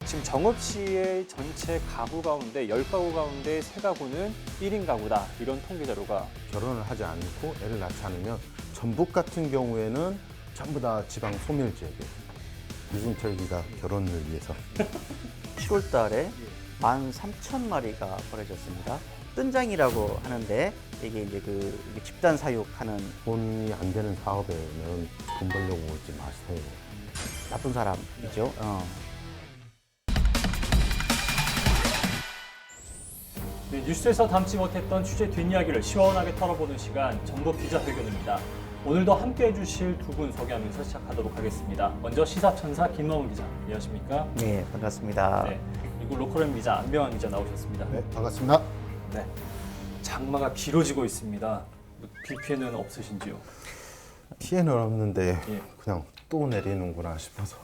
지금 정읍시의 전체 가구 가운데 10가구 가운데 3가구는 1인 가구다. 이런 통계 자료가. 결혼을 하지 않고 애를 낳지 않으면 전북 같은 경우에는 전부 다 지방 소멸 지역이에요. 유승철기가 결혼을 위해서. 7월 달에 13,000마리가 버려졌습니다. 뜬장이라고 하는데 이게 이제 이게 집단 사육하는 돈이 안 되는 사업에는 돈 벌려고 오지 마세요. 나쁜 사람이죠. 네, 뉴스에서 담지 못했던 취재 뒷이야기를 시원하게 털어보는 시간, 정보 기자회견입니다. 오늘도 함께해 주실 두 분 소개하면서 시작하도록 하겠습니다. 먼저 시사천사 김마훈 기자, 안녕하십니까? 네, 반갑습니다. 네, 그리고 로컬M 기자 안병환 기자 나오셨습니다. 네, 반갑습니다. 네, 장마가 길어지고 있습니다. 비 피해는 없으신지요? 피해는 없는데 예. 그냥 또 내리는구나 싶어서.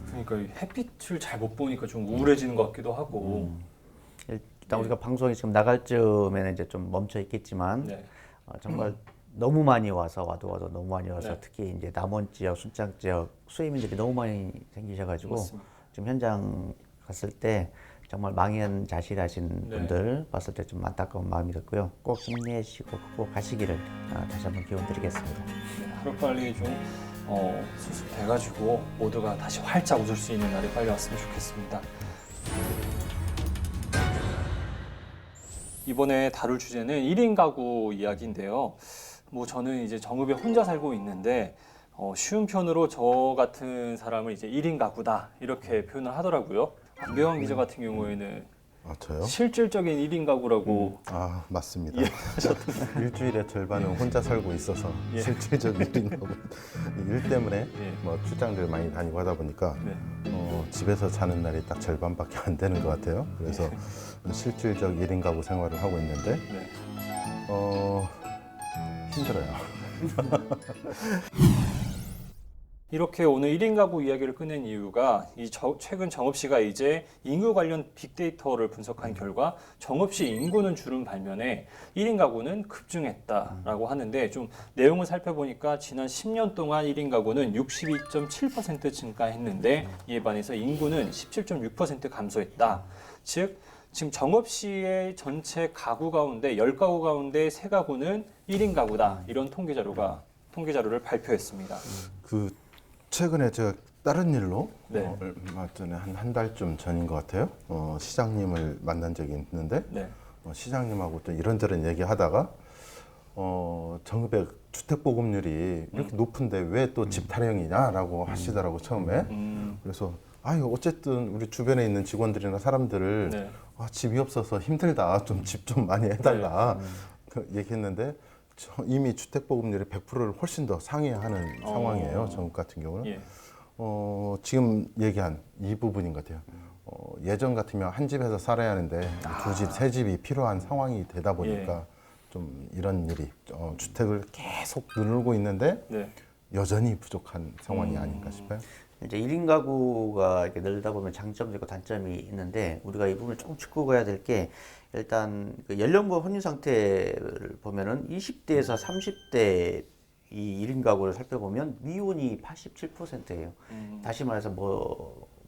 그러니까 이 햇빛을 잘 못 보니까 좀 우울해지는 것 같기도 하고. 일단 우리가 방송이 지금 나갈 즈음에는 이제 좀 멈춰 있겠지만 네. 정말 너무 많이 와도 너무 많이 와서 네. 특히 이제 남원 지역, 순창 지역 수해민들이 너무 많이 생기셔가지고 맞습니다. 지금 현장 갔을 때 정말 망연자실하신 네. 분들 봤을 때 좀 안타까운 마음이 들고요. 꼭 힘내시고 극복하시기를 다시 한번 기원드리겠습니다. 네, 하루빨리 좀 수습돼가지고 모두가 다시 활짝 웃을 수 있는 날이 빨리 왔으면 좋겠습니다. 이번에 다룰 주제는 1인 가구 이야기인데요. 뭐 저는 이제 정읍에 혼자 살고 있는데 쉬운 편으로 저 같은 사람을 이제 1인 가구다 이렇게 표현을 하더라고요. 안병환 기자 같은 경우에는 아, 저요? 실질적인 1인 가구라고 아, 맞습니다. 예. 일주일의 절반은 혼자 살고 있어서 예. 실질적인 일인 거고 일 때문에 예. 뭐 출장들 많이 다니고 하다 보니까 네. 집에서 자는 날이 딱 절반밖에 안 되는 것 같아요. 그래서 실질적 1인 가구 생활을 하고 있는데 네. 힘들어요. 이렇게 오늘 1인 가구 이야기를 꺼낸 이유가 최근 정읍시가 이제 인구 관련 빅데이터를 분석한 결과 정읍시 인구는 주름 반면에 1인 가구는 급증했다라고 하는데 좀 내용을 살펴보니까 지난 10년 동안 1인 가구는 62.7% 증가했는데 이에 반해서 인구는 17.6% 감소했다. 즉 지금 정읍시의 전체 가구 가운데 10가구 가운데 3가구는 1인 가구다. 이런 통계 자료를 발표했습니다. 최근에 제가 다른 일로 네. 얼마 전에 한 달쯤 전인 것 같아요. 시장님을 만난 적이 있는데 네. 시장님하고 또 이런저런 얘기하다가 정읍의 주택 보급률이 이렇게 높은데 왜 또 집 타령이냐라고 하시더라고 처음에. 그래서 어쨌든 우리 주변에 있는 직원들이나 사람들을 네. 집이 없어서 힘들다, 좀 집 좀 많이 해달라 그 얘기했는데 이미 주택 보급률이 100%를 훨씬 더 상회하는 상황이에요. 정읍 같은 경우는. 예. 지금 얘기한 이 부분인 것 같아요. 예전 같으면 한 집에서 살아야 하는데 두 집, 세 집이 필요한 상황이 되다 보니까 좀 이런 일이 주택을 계속 늘고 있는데 네. 여전히 부족한 상황이 아닌가 싶어요. 이제 1인 가구가 이렇게 늘다 보면 장점도 있고 단점이 있는데 우리가 이 부분을 조금 짚고 가야 될 게 일단 그 연령부 혼인 상태를 보면은 20대에서 30대 이 1인 가구를 살펴보면 미혼이 87%예요. 다시 말해서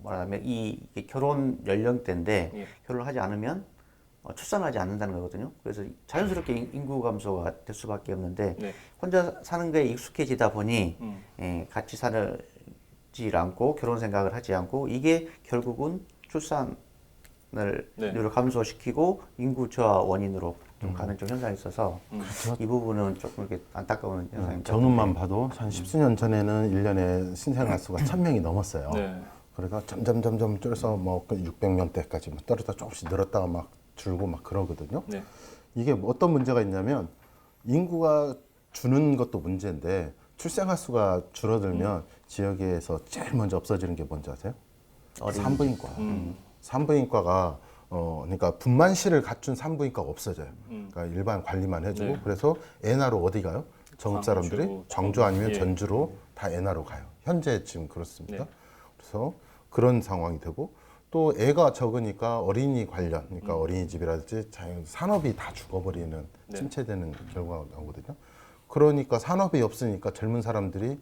말하면 이게 결혼 연령대인데 예. 결혼하지 않으면 출산하지 않는다는 거거든요. 그래서 자연스럽게 인구 감소가 될 수밖에 없는데 네. 혼자 사는 거에 익숙해지다 보니 같이 살지 않고 결혼 생각을 하지 않고 이게 결국은 출산을 감소시키고 인구 저하 원인으로 좀 가는 좀 현상이 있어서 이 부분은 조금 이렇게 안타까운 현상입니다. 정읍만 봐도 한 십수년 전에는 1년에 신생아 수가 1000명이 넘었어요. 네. 그러니까 점점 줄어서 뭐 600명대까지 떨어졌다 조금씩 늘었다가 막 줄고 막 그러거든요. 네. 이게 뭐 어떤 문제가 있냐면 인구가 주는 것도 문제인데 출생아 수가 줄어들면 지역에서 제일 먼저 없어지는 게 뭔지 아세요? 산부인과. 산부인과가 그러니까 분만실을 갖춘 산부인과가 없어져요. 그러니까 일반 관리만 해주고 네. 그래서 애나로 어디 가요? 정읍 사람들이 광주 아니면 예. 전주로 다 애나로 가요. 현재 지금 그렇습니다. 네. 그래서 그런 상황이 되고 또 애가 적으니까 어린이 관련, 그러니까 어린이집이라든지 산업이 다 죽어버리는 네. 침체되는 결과가 나오거든요. 그러니까 산업이 없으니까 젊은 사람들이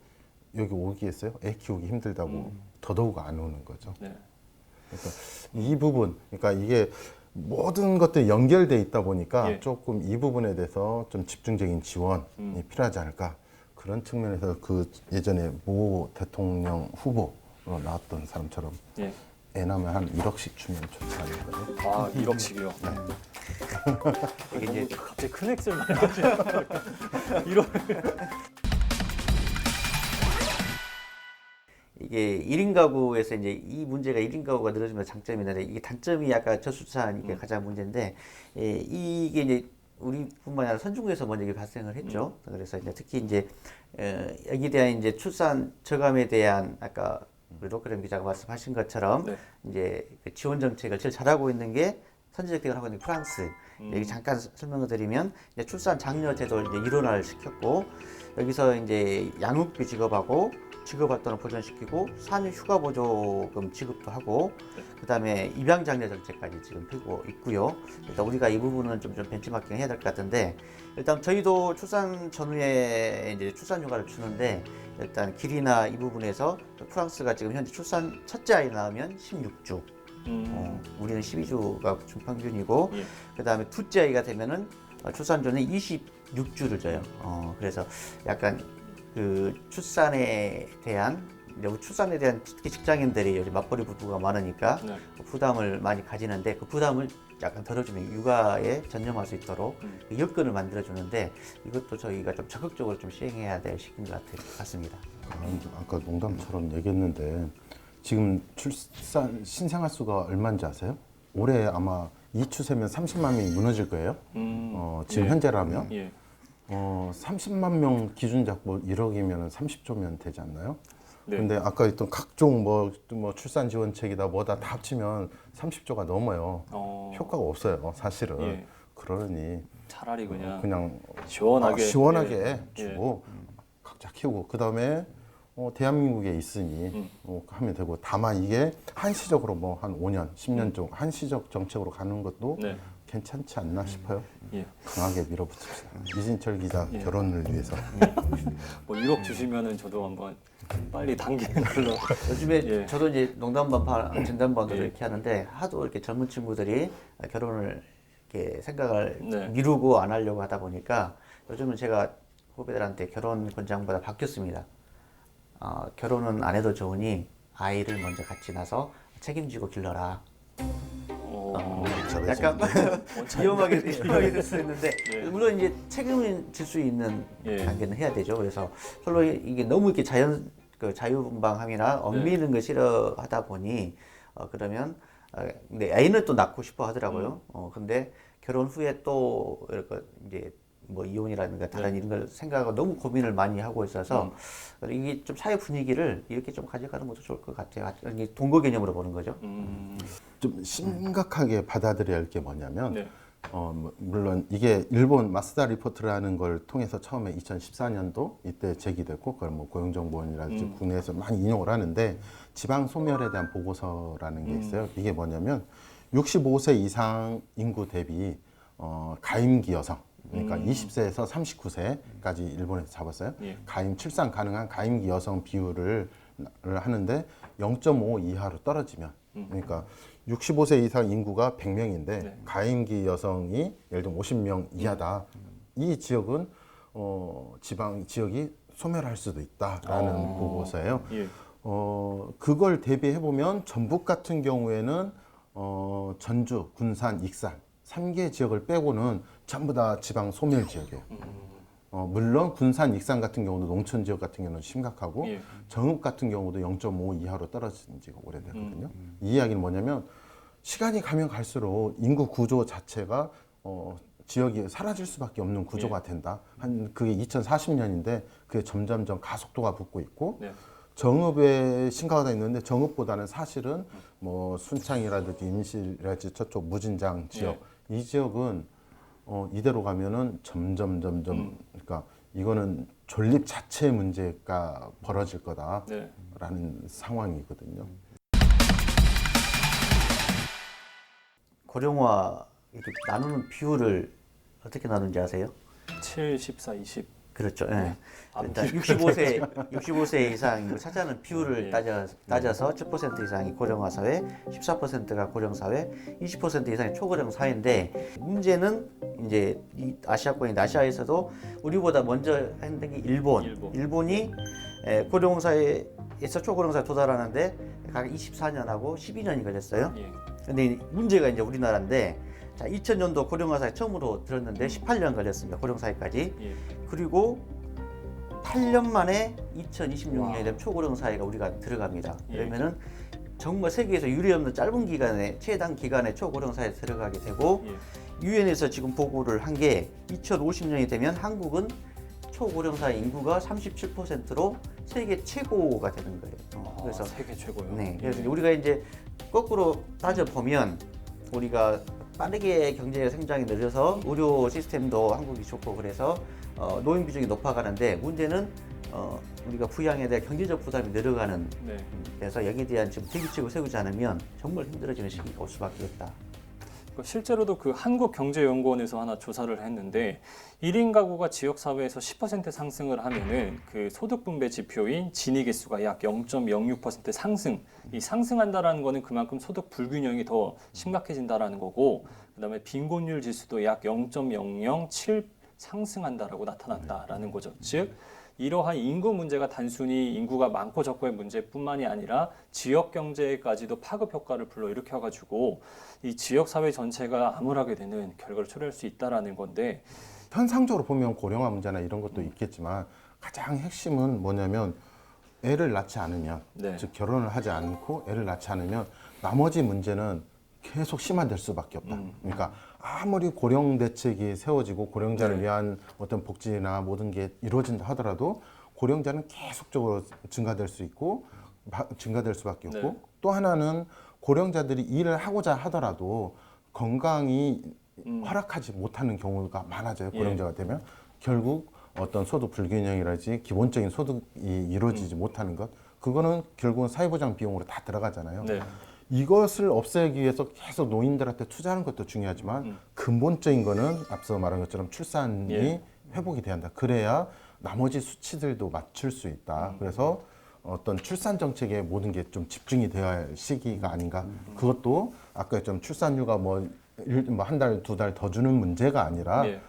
여기 오겠어요? 애 키우기 힘들다고 더더욱 안 오는 거죠. 네. 그러니까 이 부분, 그러니까 이게 모든 것들이 연결돼 있다 보니까 예. 조금 이 부분에 대해서 좀 집중적인 지원이 필요하지 않을까 그런 측면에서 그 예전에 모 대통령 후보로 나왔던 사람처럼 예. 애 낳으면 한 1억씩 주면 좋지 않을까요? 아, 1억씩이요. 이게 이제 갑자기 큰 액수를 많이 하시네요. 1억. 이게 1인 가구에서 이제 이 문제가 1인 가구가 늘어지면 장점이 있는데 이게 단점이 아까 저출산이 가장 문제인데 이게 이제 우리뿐만 아니라 선진국에서 먼저 이게 발생을 했죠. 그래서 이제 특히 이제 여기에 대한 이제 출산 저감에 대한 아까 우리 로크렘 기자가 말씀하신 것처럼 네. 이제 그 지원 정책을 제일 잘하고 있는 게 선제적 대응을 하고 있는 프랑스. 여기 잠깐 설명을 드리면 이제 출산 장려 제도를 이제 일원화를 시켰고 여기서 이제 양육비 지급하고 직업 활동을 보전시키고 산후 휴가 보조금 지급도 하고 그다음에 입양 장려 정책까지 지금 펴고 있고요. 일단 우리가 이 부분은 좀 벤치마킹 해야 될 것 같은데 일단 저희도 출산 전후에 이제 출산 휴가를 주는데 일단 길이나 이 부분에서 프랑스가 지금 현재 출산 첫째 아이 낳으면 16주. 우리는 12주가 중평균이고 예. 그다음에 둘째 아이가 되면은 출산 전에 26주를 줘요. 그래서 약간 그 출산에 대한 특히 직장인들이 요즘 맞벌이 부부가 많으니까 네. 부담을 많이 가지는데 그 부담을 약간 덜어주면 육아에 전념할 수 있도록 그 여건을 만들어주는데 이것도 저희가 좀 적극적으로 좀 시행해야 될 시기인 것 같습니다. 아까 농담처럼 얘기했는데 지금 출산 신생아 수가 얼마인지 아세요? 올해 아마 이 추세면 30만 명이 무너질 거예요. 지금 예. 현재라면 예. 30만 명 기준 잡고 1억이면 30조면 되지 않나요? 네. 근데 아까 했던 각종 뭐 출산 지원책이다 뭐다 다 합치면 30조가 넘어요. 효과가 없어요, 사실은. 예. 그러니 차라리 그냥 시원하게 시원하게 예. 주고 각자 키우고 그 다음에 대한민국에 있으니 하면 되고 다만 이게 한시적으로 뭐 한 5년, 10년 쪽 한시적 정책으로 가는 것도 네. 괜찮지 않나 싶어요. 예. 강하게 밀어붙입시다. 이진철 기자 결혼을 위해서. 뭐 1억 주시면은 저도 한번 빨리 당기는 걸로. 요즘에 예. 저도 이제 농담반 진담반으로 예. 이렇게 하는데 하도 이렇게 젊은 친구들이 결혼을 이렇게 생각을 네. 미루고 안 하려고 하다 보니까 요즘은 제가 후배들한테 결혼 권장보다 바뀌었습니다. 결혼은 안 해도 좋으니 아이를 먼저 같이 낳아서 책임지고 길러라. 약간 위험하게 될 수 있는데 예. 물론 이제 책임을 질 수 있는 예. 단계는 해야 되죠. 그래서 서로 이게 너무 이렇게 자유분방함이나 얽매이는 걸 싫어하다 보니 그러면 근데 애인을 또 낳고 싶어 하더라고요. 근데 결혼 후에 또 이렇게 이제 뭐 이혼이라든가 다른 이런 걸 생각하고 너무 고민을 많이 하고 있어서 이게 좀 사회 분위기를 이렇게 좀 가져가는 것도 좋을 것 같아요. 이게 동거 개념으로 보는 거죠. 좀 심각하게 받아들여야 할 게 뭐냐면 네. 물론 이게 일본 마스다 리포트라는 걸 통해서 처음에 2014년도 이때 제기됐고 그걸 뭐 고용정보원이라든지 국내에서 많이 인용을 하는데 지방 소멸에 대한 보고서라는 게 있어요. 이게 뭐냐면 65세 이상 인구 대비 가임기 여성 그러니까 20세에서 39세까지 일본에서 잡았어요. 예. 가임 출산 가능한 가임기 여성 비율을 하는데 0.5 이하로 떨어지면 그러니까 65세 이상 인구가 100명인데 네. 가임기 여성이 예를 들면 50명 이하다. 이 지역은 지방 지역이 소멸할 수도 있다라는 보고서예요. 예. 그걸 대비해 보면 전북 같은 경우에는 전주, 군산, 익산 3개 지역을 빼고는 전부 다 지방 소멸 지역이에요. 물론 군산, 익산 같은 경우도 농촌 지역 같은 경우는 심각하고 예. 정읍 같은 경우도 0.5 이하로 떨어진 지가 오래됐거든요. 이 이야기는 뭐냐면 시간이 가면 갈수록 인구 구조 자체가 지역이 사라질 수밖에 없는 구조가 된다. 한 그게 2040년인데 그게 점점점 가속도가 붙고 있고 네. 정읍에 심각하다 있는데 정읍보다는 사실은 뭐 순창이라든지 임실이라든지 저쪽 무진장 지역 이 지역은 이대로 가면은 점점 그러니까 이거는 존립 자체의 문제가 벌어질 거다라는 네. 상황이거든요. 고령화 이렇게 나누는 비율을 어떻게 나누는지 아세요? 7, 14, 20. 그렇죠. 예. 아, 일단 65세 이상 찾아는 비율을 예. 따져서 10% 이상이 고령화 사회, 14%가 고령 사회, 20% 이상이 초고령 사회인데 문제는 이제 이 아시아권인 아시아에서도 우리보다 먼저 했던 게 일본이 고령 사회에서 초고령 사회 도달하는데 각 24년하고 12년이 걸렸어요. 예. 근데 문제가 이제 우리나라인데 자 2000년도 고령화 사회 처음으로 들었는데 18년 걸렸습니다. 고령 사회까지. 예. 그리고 8년 만에 2026년이 와. 되면 초고령 사회가 우리가 들어갑니다. 예. 그러면은 정말 세계에서 유례없는 짧은 기간에 최단 기간에 초고령 사회에 들어가게 되고 예. 유엔에서 지금 보고를 한 게 2050년이 되면 한국은 초고령 사회 인구가 37%로 세계 최고가 되는 거예요. 그래서 세계 최고요. 네, 그래서 우리가 이제 거꾸로 따져 보면 우리가 빠르게 경제 성장이 늘려서 의료 시스템도 한국이 좋고 그래서 노인 비중이 높아가는데 문제는 우리가 부양에 대한 경제적 부담이 늘어가는 네. 데서 여기에 대한 지금 대비책을 세우지 않으면 정말 힘들어지는 시기가 올 수밖에 없다. 실제로도 그 한국경제연구원에서 하나 조사를 했는데 1인 가구가 지역사회에서 10% 상승을 하면은 그 소득 분배 지표인 지니 개수가 약 0.06% 상승. 이 상승한다라는 거는 그만큼 소득 불균형이 더 심각해진다라는 거고, 그다음에 빈곤율 지수도 약 0.007 상승한다라고 나타났다라는 거죠. 즉 이러한 인구 문제가 단순히 인구가 많고 적고의 문제뿐만이 아니라 지역 경제까지도 파급 효과를 불러일으켜가지고 이 지역 사회 전체가 암울하게 되는 결과를 초래할 수 있다라는 건데, 현상적으로 보면 고령화 문제나 이런 것도 있겠지만 가장 핵심은 뭐냐면 애를 낳지 않으면, 네. 즉 결혼을 하지 않고 애를 낳지 않으면 나머지 문제는 계속 심화될 수밖에 없다. 그러니까 아무리 고령 대책이 세워지고 고령자를 네. 위한 어떤 복지나 모든 게 이루어진다 하더라도 고령자는 계속적으로 증가될 수 있고 증가될 수밖에 없고, 네. 또 하나는 고령자들이 일을 하고자 하더라도 건강이 허락하지 못하는 경우가 많아져요. 고령자가 되면 결국 어떤 소득 불균형이라든지 기본적인 소득이 이루어지지 못하는 것, 그거는 결국은 사회보장 비용으로 다 들어가잖아요. 네. 이것을 없애기 위해서 계속 노인들한테 투자하는 것도 중요하지만 근본적인 거는 앞서 말한 것처럼 출산이 예. 회복이 돼야 한다. 그래야 나머지 수치들도 맞출 수 있다. 그래서 어떤 출산 정책에 모든 게 좀 집중이 되어야 할 시기가 아닌가. 그것도 아까 좀 출산율가 뭐 한 달, 두 달 더 주는 문제가 아니라 예.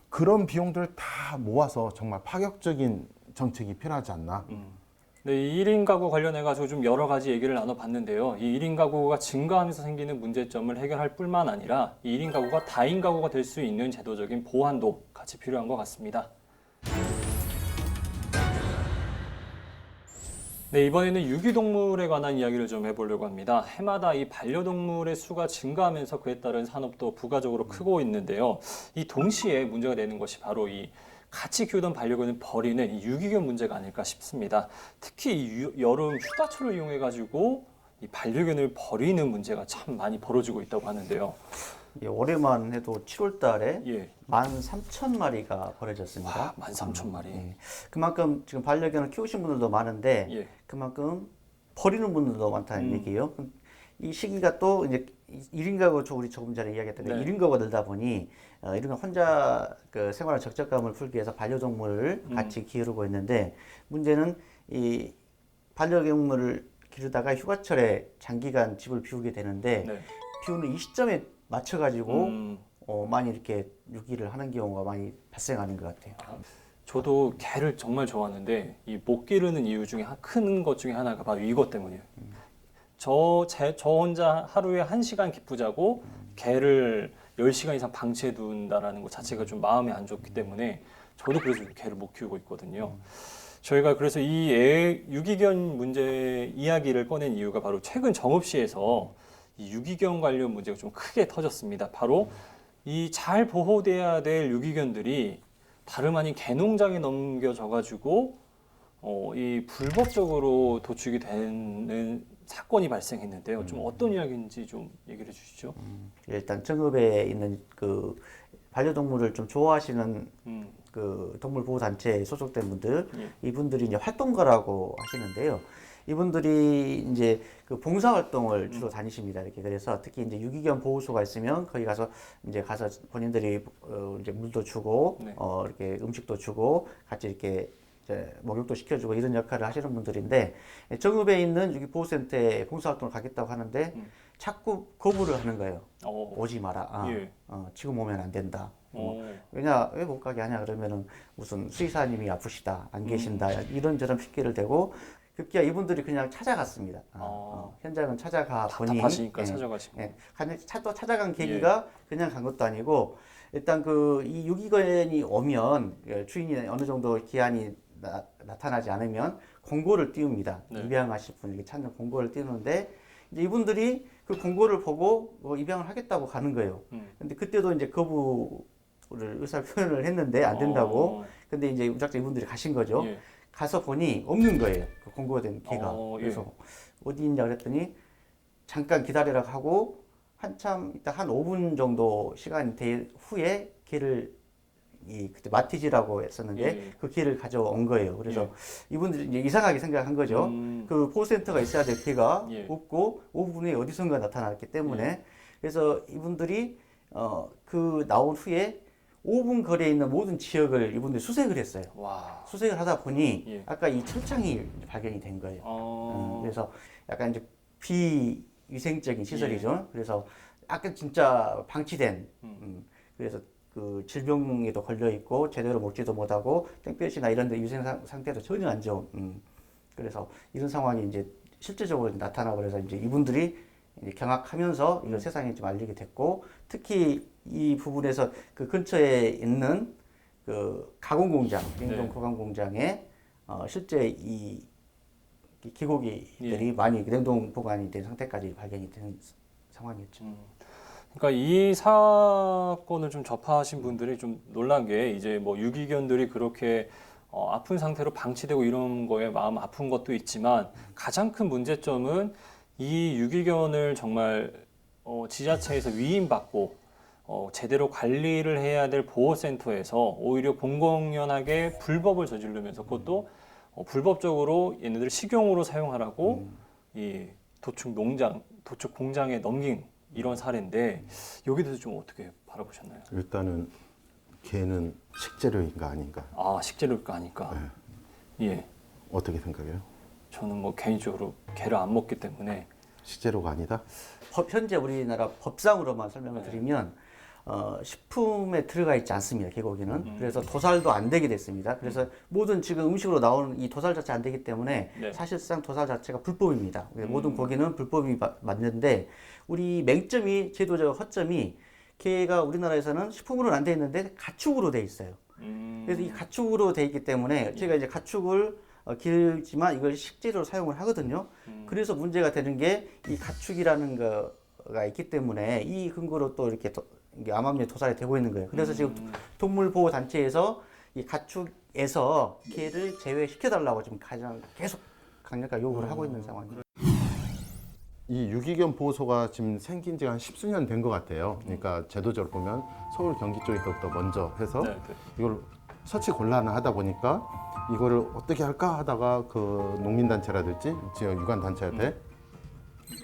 그런 비용들을 다 모아서 정말 파격적인 정책이 필요하지 않나. 네, 이 1인 가구 관련해가지고 좀 여러 가지 얘기를 나눠봤는데요. 이 1인 가구가 증가하면서 생기는 문제점을 해결할 뿐만 아니라 이 1인 가구가 다인 가구가 될 수 있는 제도적인 보완도 같이 필요한 것 같습니다. 네, 이번에는 유기동물에 관한 이야기를 좀 해보려고 합니다. 해마다 이 반려동물의 수가 증가하면서 그에 따른 산업도 부가적으로 크고 있는데요. 이 동시에 문제가 되는 것이 바로 이 같이 키우던 반려견을 버리는 이 유기견 문제가 아닐까 싶습니다. 특히 이 여름 휴가철을 이용해 가지고 이 반려견을 버리는 문제가 참 많이 벌어지고 있다고 하는데요. 예, 올해만 해도 7월 달에 예. 13,000마리가 버려졌습니다. 와, 13,000마리. 예. 그만큼 지금 반려견을 키우신 분들도 많은데 예. 그만큼 버리는 분들도 많다는 얘기예요. 이 시기가 또 이제 1인 가구 우리 조금 전에 이야기했던 게 네. 1인 1인 가구가 늘다 보니 이런 혼자 그 생활의 적적감을 풀기 위해서 반려동물을 같이 기르고 있는데 문제는 이 반려동물을 기르다가 휴가철에 장기간 집을 비우게 되는데 네. 비우는 이 시점에 맞춰가지고 많이 이렇게 유기를 하는 경우가 많이 발생하는 것 같아요. 저도 개를 정말 좋아하는데 이 못 기르는 이유 중에 큰 것 중에 하나가 바로 이것 때문이에요. 저 혼자 하루에 1시간 기쁘자고 개를 10시간 이상 방치해 둔다라는 것 자체가 좀 마음이 안 좋기 때문에 저도 그래서 개를 못 키우고 있거든요. 저희가 그래서 이 유기견 문제 이야기를 꺼낸 이유가 바로 최근 정읍시에서 이 유기견 관련 문제가 좀 크게 터졌습니다. 바로 이 잘 보호돼야 될 유기견들이 다름 아닌 개농장에 넘겨져 가지고 이 불법적으로 도축이 되는 사건이 발생했는데요. 좀 어떤 이야기인지 좀 얘기를 해주시죠. 일단 정읍에 있는 그 반려동물을 좀 좋아하시는 그 동물 보호 단체에 소속된 분들, 예. 이분들이 이제 활동가라고 하시는데요. 이분들이 이제 그 봉사활동을 주로 다니십니다. 이렇게 그래서 특히 이제 유기견 보호소가 있으면 거기 가서 본인들이 이제 물도 주고 네. 이렇게 음식도 주고 같이 이렇게 이제 목욕도 시켜주고 이런 역할을 하시는 분들인데 정읍에 있는 유기보호센터에 봉사활동을 가겠다고 하는데 자꾸 거부를 하는 거예요. 오지 마라. 예. 지금 오면 안 된다. 어. 왜냐 왜 못 가게 하냐 그러면은 무슨 수의사님이 아프시다 안 계신다 이런저런 핑계를 대고 급기야 이분들이 그냥 찾아갔습니다. 현장은 찾아가 보니 답답하시니까 찾아가시고. 또 찾아간 계기가 그냥 간 것도 아니고 일단 그 이 유기견이 오면 주인이 어느 정도 기한이 나타나지 않으면 공고를 띄웁니다. 네. 입양하실 분 이렇게 찾는 공고를 띄우는데 이제 이분들이 그 공고를 보고 입양을 하겠다고 가는 거예요. 근데 그때도 이제 거부를 의사 표현을 했는데 안 된다고. 근데 이제 무작정 이분들이 가신 거죠. 예. 가서 보니 없는 거예요. 그 공고가 된 개가. 예. 그래서 어디 있냐 그랬더니 잠깐 기다리라고 하고 한참 이따 한 5분 정도 시간이 된 후에 개를 그때 마티즈라고 했었는데 예. 그 개를 가져온 거예요. 그래서 이분들이 이제 이상하게 생각한 거죠. 그 보호센터가 있어야 될 개가 없고 5분 후에 어디선가 나타났기 때문에 그래서 이분들이 그 나온 후에 5분 거리에 있는 모든 지역을 이분들이 수색을 했어요. 와. 수색을 하다 보니 아까 이 철창이 발견이 된 거예요. 그래서 약간 이제 비위생적인 시설이죠. 그래서 약간 진짜 방치된 그래서 그 질병에도 걸려 있고 제대로 먹지도 못하고 땡볕이나 이런 데 위생 상태도 전혀 안 좋은 그래서 이런 상황이 이제 실제적으로 나타나 버려서 이제 이분들이 이제 경악하면서 이걸 세상에 좀 알리게 됐고 특히 이 부분에서 그 근처에 있는 그 가공 공장, 냉동 보관 공장에 실제 이 기고기들이 많이 냉동 보관이 된 상태까지 발견이 된 상황이었죠. 그러니까 이 사건을 좀 접하신 분들이 좀 놀란 게 이제 뭐 유기견들이 그렇게 아픈 상태로 방치되고 이런 거에 마음 아픈 것도 있지만 가장 큰 문제점은 이 유기견을 정말 지자체에서 위임받고 제대로 관리를 해야 될 보호센터에서 오히려 공공연하게 불법을 저지르면서 그것도 불법적으로 얘네들 식용으로 사용하라고 이 도축 공장에 넘긴 이런 사례인데 여기에 대해서 좀 어떻게 바라보셨나요? 일단은 개는 식재료인가 아닌가? 아, 식재료가 아니까. 예. 어떻게 생각해요? 저는 뭐 개인적으로 개를 안 먹기 때문에 식재료가 아니다? 현재 우리나라 법상으로만 설명을 드리면 식품에 들어가 있지 않습니다. 개고기는. 그래서 도살도 안 되게 됐습니다. 그래서 모든 지금 음식으로 나오는 이 도살 자체 안 되기 때문에 사실상 도살 자체가 불법입니다. 모든 고기는 불법이 맞는데 우리 맹점이 제도적 허점이 개가 우리나라에서는 식품으로는 안 돼 있는데 가축으로 돼 있어요. 그래서 이 가축으로 돼 있기 때문에 저희가 이제 가축을 기르지만 이걸 식재료로 사용을 하거든요. 그래서 문제가 되는 게 이 가축이라는 거가 있기 때문에 이 근거로 또 이렇게 암암리에 도살이 되고 있는 거예요. 그래서 지금 동물보호단체에서 이 가축에서 개를 제외시켜달라고 지금 가장 계속 강력하게 요구를 하고 있는 상황입니다. 이 유기견 보호소가 지금 생긴 지가 한 10수년 된 것 같아요. 그러니까 제도적으로 보면 서울 경기 쪽에서부터 먼저 해서 이걸 처치 곤란을 하다 보니까 이거를 어떻게 할까 하다가 그 농민단체라든지 지역 유관단체한테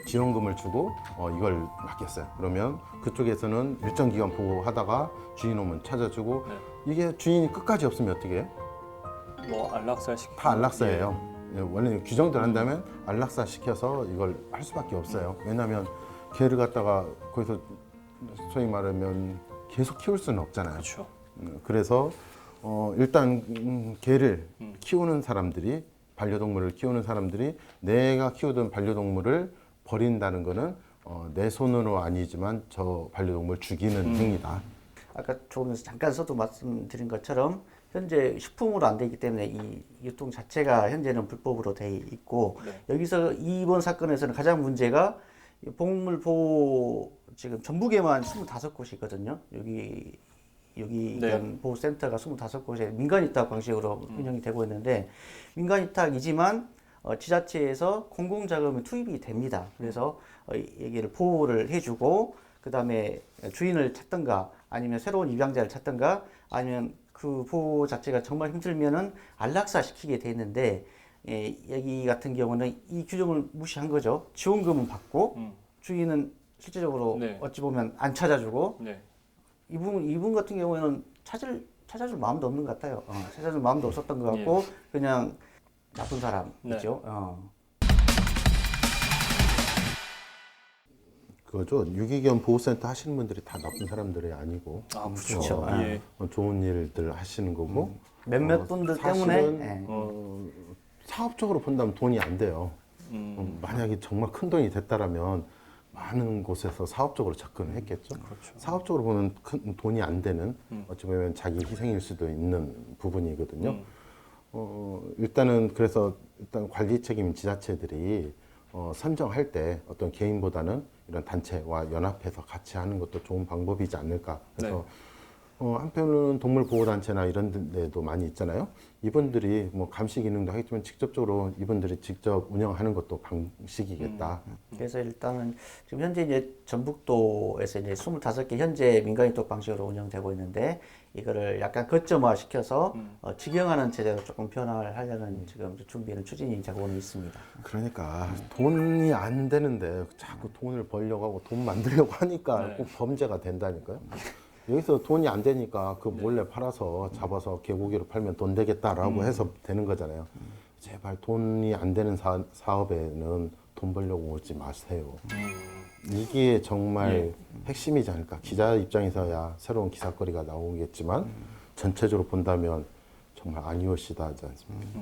지원금을 주고 이걸 맡겼어요. 그러면 그쪽에서는 일정 기간 보호하다가 주인 오면 찾아주고 이게 주인이 끝까지 없으면 어떻게 해요? 뭐 안락사 다 안락사예요. 원래 규정대로 한다면 안락사 시켜서 이걸 할 수밖에 없어요. 왜냐하면 개를 갖다가 거기서 소위 말하면 계속 키울 수는 없잖아요. 그렇죠. 그래서 일단 개를 키우는 사람들이 반려동물을 키우는 사람들이 내가 키우던 반려동물을 버린다는 거는 내 손으로 아니지만 저 반려동물 죽이는 행위다. 아까 조금 잠깐 서도 말씀드린 것처럼 현재 식품으로 안 되기 때문에 이 유통 자체가 현재는 불법으로 돼 있고 여기서 이번 사건에서는 가장 문제가 동물 보호 지금 전북에만 25곳이거든요. 여기 보호센터가 25곳에 민간위탁 방식으로 운영이 되고 있는데 민간위탁이지만 지자체에서 공공자금이 투입이 됩니다. 그래서 여기를 보호를 해주고 그 다음에 주인을 찾든가 아니면 새로운 입양자를 찾든가 아니면 그 보호 자체가 정말 힘들면은 안락사 시키게 돼 있는데 여기 같은 경우는 이 규정을 무시한 거죠. 지원금은 받고 주인은 실제적으로 네. 어찌 보면 안 찾아주고 네. 이분 같은 경우에는 찾아줄 마음도 없는 것 같아요. 찾아줄 마음도 없었던 것 같고 그냥 나쁜 사람이죠. 그거죠. 유기견 보호센터 하시는 분들이 다 나쁜 사람들이 아니고 아, 그렇죠. 그렇죠. 예. 좋은 일들 하시는 거고 몇몇 분들 사실은, 때문에 사업적으로 본다면 돈이 안 돼요. 만약에 정말 큰 돈이 됐다라면 많은 곳에서 사업적으로 접근을 했겠죠. 그렇죠. 사업적으로 보면 큰 돈이 안 되는 어찌 보면 자기 희생일 수도 있는 부분이거든요. 일단은 그래서 일단 관리 책임 지자체들이 선정할 때 어떤 개인보다는 이런 단체와 연합해서 같이 하는 것도 좋은 방법이지 않을까. 그래서 한편으로는 동물보호단체나 이런 데도 많이 있잖아요. 이분들이 뭐 감시 기능도 하겠지만 직접적으로 이분들이 직접 운영하는 것도 방식이겠다. 그래서 일단은 지금 현재 이제 전북도에서 이제 25개 현재 민간인톡 방식으로 운영되고 있는데 이거를 약간 거점화 시켜서 직영하는 제도로 조금 변화를 하려는 지금 준비는 추진이 되고 있습니다. 그러니까 돈이 안 되는데 자꾸 돈을 벌려고 하고 돈 만들려고 하니까 꼭 범죄가 된다니까요. 여기서 돈이 안 되니까 그 몰래 팔아서 잡아서 개고기로 팔면 돈 되겠다라고 해서 되는 거잖아요. 제발 돈이 안 되는 사업에는 돈 벌려고 오지 마세요. 이게 정말 핵심이지 않을까. 기자 입장에서야 새로운 기사거리가 나오겠지만 전체적으로 본다면 정말 아니오시다 하지 않습니까?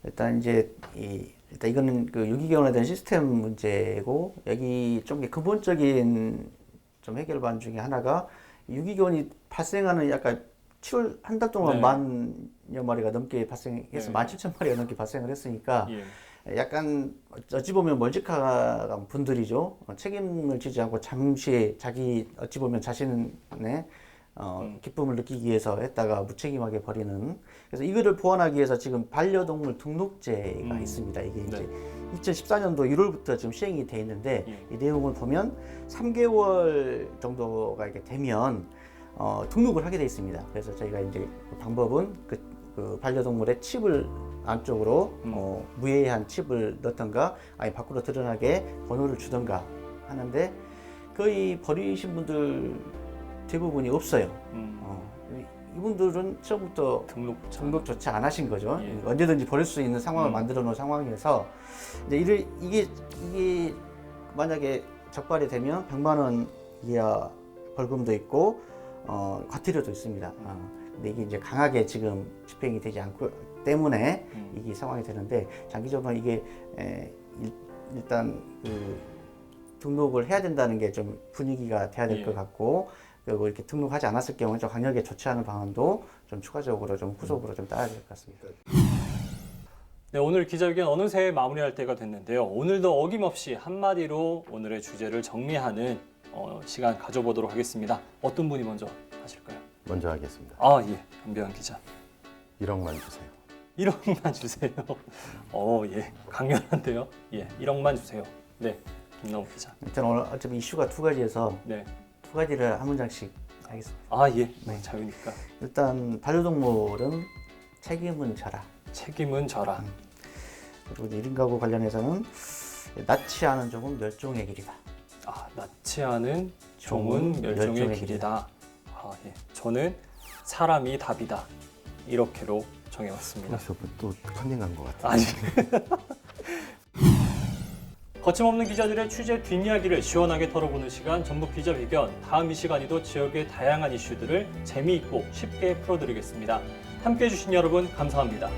일단 이제 일단 이거는 그 유기견에 대한 시스템 문제고 여기 좀 근본적인 좀 해결반 중에 하나가 유기견이 발생하는 약간 7월 한 달 동안 만여 마리가 넘게 발생해서 17,000마리가 넘게 발생을 했으니까 약간 어찌 보면 멀찍한 분들이죠. 책임을 지지 않고 잠시 자기 어찌 보면 자신의 기쁨을 느끼기 위해서 했다가 무책임하게 버리는. 그래서 이거를 보완하기 위해서 지금 반려동물 등록제가 있습니다. 이게 이제 2014년도 1월부터 지금 시행이 돼 있는데 이 내용을 보면 3개월 정도가 이렇게 되면 등록을 하게 돼 있습니다. 그래서 저희가 이제 그 방법은 그 반려동물의 칩을 안쪽으로 무해한 칩을 넣던가 아니 밖으로 드러나게 번호를 주던가 하는데 거의 버리신 분들 대부분이 없어요. 이분들은 처음부터 등록조차 안 하신 거죠. 언제든지 버릴 수 있는 상황을 만들어 놓은 상황에서 이제 이게 만약에 적발이 되면 100만 원 이하 벌금도 있고 과태료도 있습니다. 근데 이게 이제 강하게 지금 집행이 되지 않고 때문에 이게 상황이 되는데 장기적으로 이게 일단 그 등록을 해야 된다는 게 좀 분위기가 돼야 될 것 같고 그리고 이렇게 등록하지 않았을 경우는 좀 강하게 조치하는 방안도 좀 추가적으로 좀 후속으로 좀 따라야 될 것 같습니다. 네, 오늘 기자회견 어느새 마무리할 때가 됐는데요. 오늘도 어김없이 한마디로 오늘의 주제를 정리하는 시간 가져보도록 하겠습니다. 어떤 분이 먼저 하실까요? 먼저 하겠습니다. 아, 예. 한병환 기자. 1억만 주세요. 1억만 주세요. 예. 강렬한데요. 예. 1억만 주세요. 네. 김남욱 기자. 일단 오늘 어차피 이슈가 두 가지여서 네. 두 가지를 한 문장씩 하겠습니다. 아, 예. 자유니까. 일단 반려동물은 책임은 져라. 책임은 져라. 그리고 1인 가구 관련해서는 낳지 않은 종은 멸종의 길이다. 아, 낳지 않은 종은 멸종의 길이다. 아, 예. 저는 사람이 답이다. 이렇게로 정해왔습니다. 그래서 또 컨닝한 것 같아요. 아니. 거침없는 기자들의 취재 뒷이야기를 시원하게 털어보는 시간 전북 기자회견. 다음 이 시간에도 지역의 다양한 이슈들을 재미있고 쉽게 풀어드리겠습니다. 함께해 주신 여러분 감사합니다.